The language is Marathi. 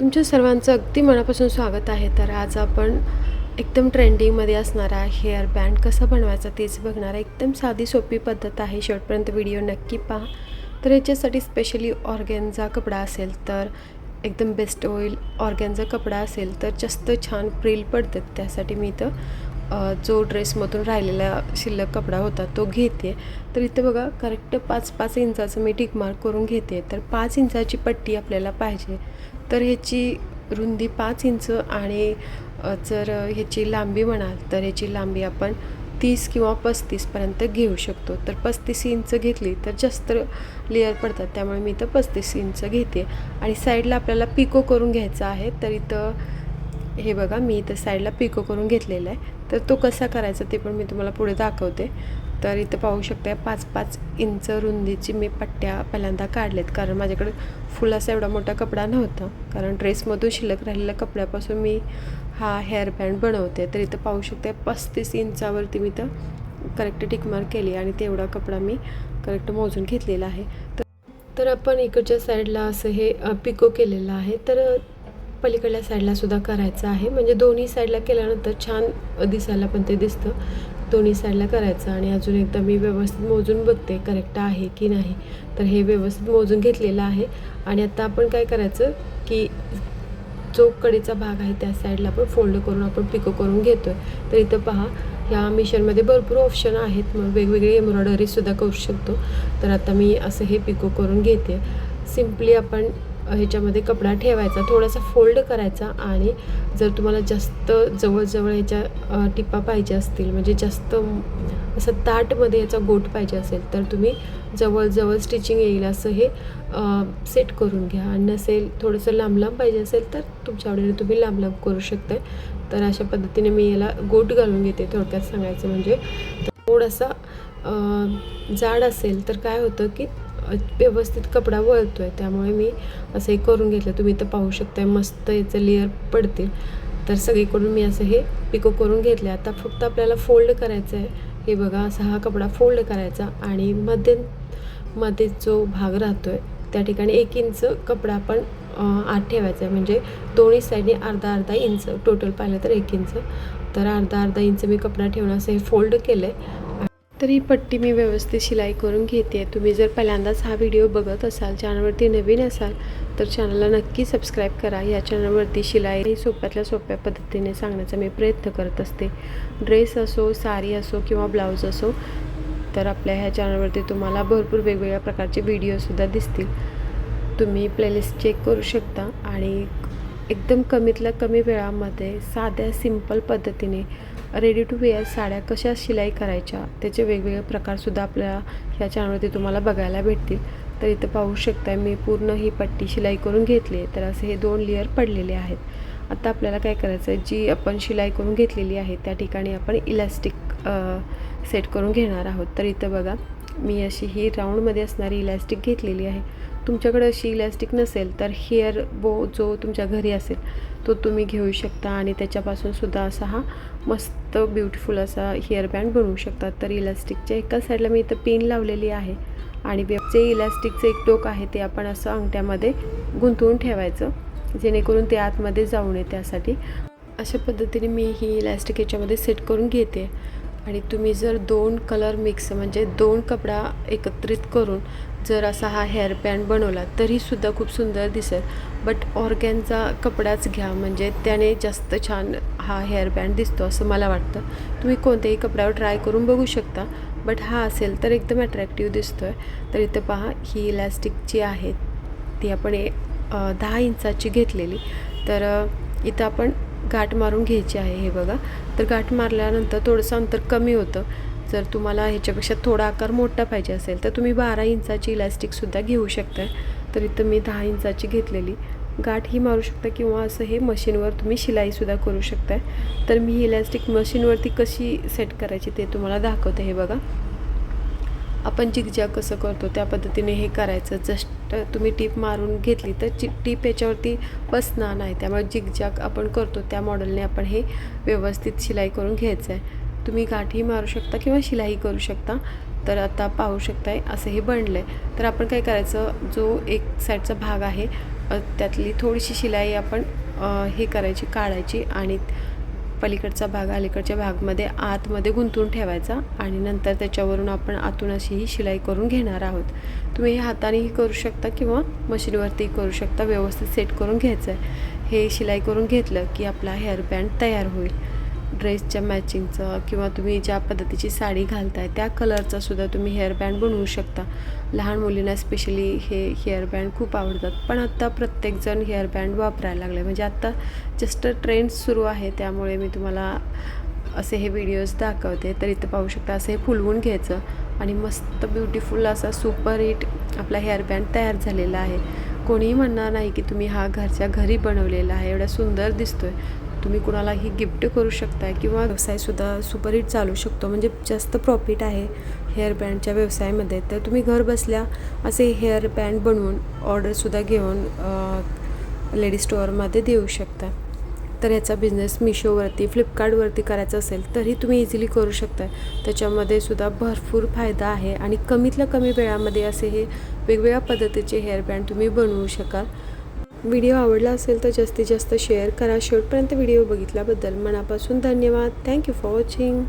तुमच्या सर्वांचं अगदी मनापासून स्वागत आहे. तर आज आपण एकदम ट्रेंडिंगमध्ये असणारा हेअर बँड कसा बनवायचा तेच बघणार आहे. एकदम साधी सोपी पद्धत आहे. शेवटपर्यंत व्हिडिओ नक्की पहा. तर याच्यासाठी स्पेशली ऑर्गॅन्झा कपडा असेल तर एकदम बेस्ट होईल. ऑर्गॅन्झा कपडा असेल तर जास्त छान फ्रिल पडतात. त्यासाठी मी इथं जो ड्रेसमधून राहिलेला शिल्लक कपडा होता तो घेते. तर इथं बघा करेक्ट 5-5 इंचाचं मी टिक मार्क करून घेते. तर 5 इंचाची पट्टी आपल्याला पाहिजे. तर ह्याची रुंदी 5 इंच आणि जर ह्याची लांबी म्हणाल तर ह्याची लांबी आपण 30 किंवा 35पर्यंत घेऊ शकतो. तर 35 इंच घेतली तर जास्त लेअर पडतात, त्यामुळे मी इथं 35 इंच घेते. आणि साईडला आपल्याला पिको करून घ्यायचा आहे. तर इथं हे बघा मी इथं साईडला पिको करून घेतलेला आहे. तर तो कसा करायचा ते पण मी तुम्हाला पुढे दाखवते. तर इथं पाहू शकता 5-5 इंच रुंदीची मी पट्ट्या पहिल्यांदा काढलेत, कारण माझ्याकडे फुल असा एवढा मोठा कपडा नव्हता. कारण ड्रेसमधून शिल्लक राहिलेल्या कपड्यापासून मी हा हेअर बँड बनवते. तर इथं पाहू शकता 35 इंचावरती मी इथं करेक्ट टिकमार्क केली आणि तेवढा कपडा मी करेक्ट मोजून घेतलेला आहे. तर आपण इकडच्या साईडला असं हे पिको केलेलं आहे. तर पलीकडल्या साईडला सुद्धा करायचं आहे. म्हणजे दोन्ही साईडला केल्यानंतर छान दिसायला पण ते दिसतं. दोन्ही साईडला करायचं. आणि अजून एकदा मी व्यवस्थित मोजून बघते करेक्ट आहे की नाही. तर हे व्यवस्थित मोजून घेतलेलं आहे. आणि आता आपण काय करायचं की जो कडेचा भाग आहे त्या साईडला आपण फोल्ड करून आपण पिको करून घेतो आहे. तर इथं पहा ह्या मिशनमध्ये भरपूर ऑप्शन आहेत. मग वेगवेगळे एम्ब्रॉयडरीसुद्धा करू शकतो. तर आता मी असं हे पिको करून घेते. सिम्पली आपण ह्याच्यामध्ये कपडा ठेवायचा, थोडासा फोल्ड करायचा. आणि जर तुम्हाला जास्त जवळजवळ ह्याच्या टिपा पाहिजे असतील, म्हणजे जास्त असं ताटमध्ये याचा गोट पाहिजे असेल, तर तुम्ही जवळजवळ स्टिचिंग येईल असं हे सेट करून घ्या. आणि नसेल थोडंसं लांब लांब पाहिजे असेल तर तुमच्या आवडीने तुम्ही लांब लांब करू शकता. तर अशा पद्धतीने मी याला गोट घालून घेते. थोडक्यात सांगायचं म्हणजे थोडासा जाड असेल तर काय होतं की व्यवस्थित कपडा वळतो आहे, त्यामुळे मी असं हे करून घेतलं. तुम्ही इथं पाहू शकता मस्त याचं लेअर पडतील. तर सगळीकडून मी असं हे पिको करून घेतलं. आता फक्त आपल्याला फोल्ड करायचं आहे. हे बघा असा हा कपडा फोल्ड करायचा आणि मध्ये जो भाग राहतो आहे त्या ठिकाणी 1 इंच कपडा आपण आत ठेवायचा आहे. म्हणजे दोन्ही साईडने अर्धा इंच, टोटल पाहिलं तर 1 इंच. तर अर्धा इंच मी कपडा ठेवून असं हे फोल्ड केलं आहे. तर ही पट्टी मी व्यवस्थित शिलाई करून घेते. तुम्ही जर पहिल्यांदाच हा व्हिडिओ बघत असाल, चॅनलवरती नवीन असाल तर चॅनलला नक्की सबस्क्राईब करा. या चॅनलवरती शिलाई सोप्यातल्या सोप्या पद्धतीने सांगण्याचा मी प्रयत्न करत असते. ड्रेस असो, साडी असो किंवा ब्लाऊज असो, तर आपल्या ह्या चॅनलवरती तुम्हाला भरपूर वेगवेगळ्या प्रकारचे व्हिडिओसुद्धा दिसतील. तुम्ही प्लेलिस्ट चेक करू शकता. आणि एकदम कमीतल्या कमी वेळामध्ये साध्या सिंपल पद्धतीने रेडी टू वेअर साड्या कशा शिलाई करायच्या त्याचे वेगवेगळे प्रकारसुद्धा आपल्या ह्या चॅनलवरती तुम्हाला बघायला भेटतील. तर इथं पाहू शकता मी पूर्ण ही पट्टी शिलाई करून घेतली आहे. तर असे हे 2 लेअर पडलेले आहेत. आता आपल्याला काय करायचं आहे, जी आपण शिलाई करून घेतलेली आहे त्या ठिकाणी आपण इलॅस्टिक सेट करून घेणार आहोत. तर इथं बघा मी अशी ही राऊंडमध्ये असणारी इलॅस्टिक घेतलेली आहे. तुमच्याकडे अशी इलॅस्टिक नसेल तर हेअर बो जो तुमच्या घरी असेल तो तुम्ही घेऊ शकता आणि त्याच्यापासून सुद्धा असा हा मस्त ब्युटिफुल असा हेअर बँड बनवू शकता. तर इलॅस्टिकच्या एका साईडला मी इथं पिन लावलेली आहे आणि जे इलॅस्टिकचं एक टोक आहे ते आपण असं अंगठ्यामध्ये गुंतवून ठेवायचं, जेणेकरून ते आतमध्ये जाऊ नये. त्यासाठी अशा पद्धतीने मी ही इलॅस्टिक याच्यामध्ये सेट करून घेते. आणि तुम्ही जर 2 कलर मिक्स म्हणजे 2 कपडा एकत्रित करून जर असा हा हेअर बँड बनवला तरीसुद्धा खूप सुंदर दिसेल. बट ऑर्गॅन्झा कपडाच घ्या, म्हणजे त्याने जास्त छान हा हेअर बँड दिसतो असं मला वाटतं. तुम्ही कोणत्याही कपड्यावर ट्राय करून बघू शकता, बट हा असेल तर एकदम अट्रॅक्टिव्ह दिसतो आहे. तर इथं पहा ही इलॅस्टिक जी आहे ती आपण 10 इंचाची घेतलेली. तर इथं आपण गाठ मारून घ्यायची आहे. हे बघा, तर गाठ मारल्यानंतर थोडंसं अंतर कमी होतं. जर तुम्हाला ह्याच्यापेक्षा थोडा आकार मोठा पाहिजे असेल तर तुम्ही 12 इंचाची इलॅस्टिकसुद्धा घेऊ शकता. तर इथं मी 10 इंचाची घेतलेली. गाठ ही मारू शकता किंवा असं हे मशीनवर तुम्ही शिलाईसुद्धा करू शकता. तर मी ही इलॅस्टिक मशीनवरती कशी सेट करायची ते तुम्हाला दाखवते. हे बघा, आपण जिगजॅग कसं करतो त्या पद्धतीने हे करायचं. जस्ट तुम्ही टीप मारून घेतली तर टीप याच्यावरती बसणार नाही, त्यामुळे जिगजॅग आपण करतो त्या मॉडेलने आपण हे व्यवस्थित शिलाई करून घ्यायचं आहे. तुम्ही गाठी मारू शकता किंवा शिलाई करू शकता. तर आता पाहू शकताय असं हे बनलं आहे. तर आपण काय करायचं, जो एक साईडचा भाग आहे त्यातली थोडीशी शिलाई आपण हे करायची, काढायची आणि पलीकडचा भाग अलीकडच्या भागमध्ये आतमध्ये गुंतवून ठेवायचा आणि नंतर त्याच्यावरून आपण आतून अशी ही शिलाई करून घेणार आहोत. तुम्ही हे हातानेही करू शकता किंवा मशीनवरती करू शकता. व्यवस्थित सेट करून घ्यायचं आहे. हे शिलाई करून घेतलं की आपला हेअरबँड तयार होईल. ड्रेसच्या मॅचिंगचं किंवा तुम्ही ज्या पद्धतीची साडी घालताय त्या कलरचा सुद्धा तुम्ही हेअरबँड बनवू शकता. लहान मुलींना स्पेशली हे हेअरबँड खूप आवडतात, पण आत्ता प्रत्येकजण हेअरबँड वापरायला लागले. म्हणजे आत्ता जस्ट ट्रेंड सुरू आहे, त्यामुळे मी तुम्हाला असे हे व्हिडिओज दाखवते. तर इथं पाहू शकता असं हे फुलवून घ्यायचं आणि मस्त ब्युटिफुल असा सुपर हिट आपला हेअरबँड तयार झालेला आहे. कोणीही म्हणणार नाही की तुम्ही हा घरच्या घरी बनवलेला आहे. एवढा सुंदर दिसतोय. तुम्ही कुणालाही गिफ्ट करू शकता किंवा व्यवसायसुद्धा सुपरहिट चालू शकतो. म्हणजे जास्त प्रॉफिट आहे हेअरबँडच्या व्यवसायामध्ये. तर तुम्ही घर बसल्या असे हेअरबँड बनवून ऑर्डरसुद्धा घेऊन लेडीज स्टोअरमध्ये देऊ शकता. तर याचा बिझनेस मिशोवरती फ्लिपकार्टवरती करायचा असेल तरी तुम्ही इझिली करू शकता. त्याच्यामध्ये सुद्धा भरपूर फायदा आहे आणि कमीतल्या कमी वेळामध्ये असे हे वेगवेगळ्या पद्धतीचे हेअरबँड तुम्ही बनवू शकाल. व्हिडिओ आवडला असेल तर जास्तीत जास्त शेअर करा. शेवटपर्यंत व्हिडिओ बघितल्याबद्दल मनापासून धन्यवाद. Thank you for watching.